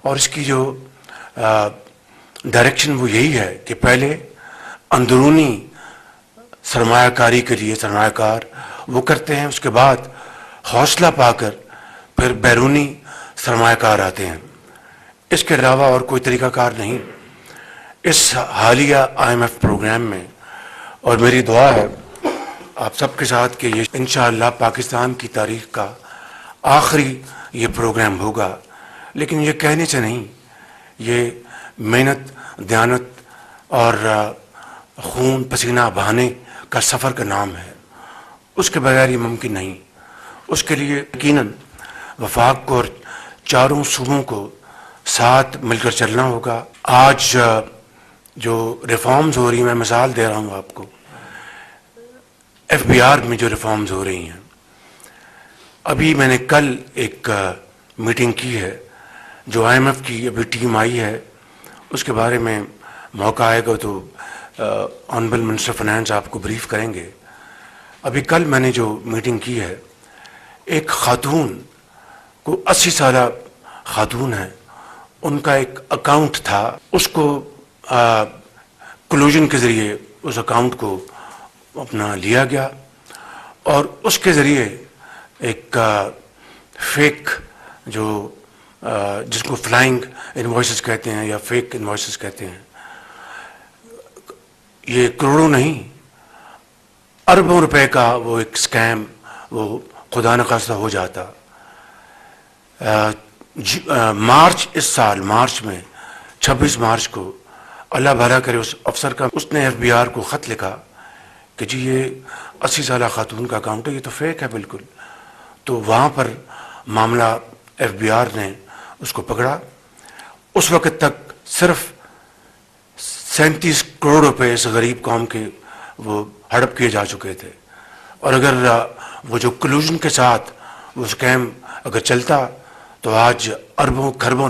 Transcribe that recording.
اور اس کی جو ڈائریکشن وہ یہی ہے کہ پہلے اندرونی سرمایہ کاری کے لیے سرمایہ کار وہ کرتے ہیں، اس کے بعد حوصلہ پا کر پھر بیرونی سرمایہ کار آتے ہیں. اس کے علاوہ اور کوئی طریقہ کار نہیں. اس حالیہ IMF پروگرام میں، اور میری دعا ہے آپ سب کے ساتھ کہ یہ انشاءاللہ پاکستان کی تاریخ کا آخری یہ پروگرام ہوگا، لیکن یہ کہنے سے نہیں، یہ محنت، دیانت اور خون پسینہ بہانے کا سفر کا نام ہے. اس کے بغیر یہ ممکن نہیں. اس کے لیے یقیناً وفاق کو اور چاروں صوبوں کو ساتھ مل کر چلنا ہوگا. آج جو ریفارمز ہو رہی ہیں، میں مثال دے رہا ہوں آپ کو، FBR میں جو ریفارمز ہو رہی ہیں. ابھی میں نے کل ایک میٹنگ کی ہے، جو IMF کی ابھی ٹیم آئی ہے، اس کے بارے میں موقع آئے گا تو آنریبل منسٹر فائنانس آپ کو بریف کریں گے. ابھی کل میں نے جو میٹنگ کی ہے، ایک خاتون کو 80 سالہ خاتون ہے، ان کا ایک اکاؤنٹ تھا، اس کو کلوژن کے ذریعے اس اکاؤنٹ کو اپنا لیا گیا، اور اس کے ذریعے ایک فیک جو جس کو فلائنگ انوائسز کہتے ہیں یا فیک انوائسز کہتے ہیں، یہ کروڑوں نہیں اربوں روپے کا وہ ایک سکیم وہ خدا نخواستہ ہو جاتا. مارچ اس سال مارچ میں 26 مارچ کو اللہ بھلا کرے اس افسر کا، اس نے FBR کو خط لکھا کہ جی یہ 80 سالہ خاتون کا اکاؤنٹ ہے، یہ تو فیک ہے بالکل. تو وہاں پر معاملہ FBR نے اس کو پکڑا. اس وقت تک صرف 37 کروڑ روپے اس غریب قوم کے وہ ہڑپ کیے جا چکے تھے. اور اگر وہ جو کلوژن کے ساتھ وہ سکیم اگر چلتا تو آج اربوں کھربوں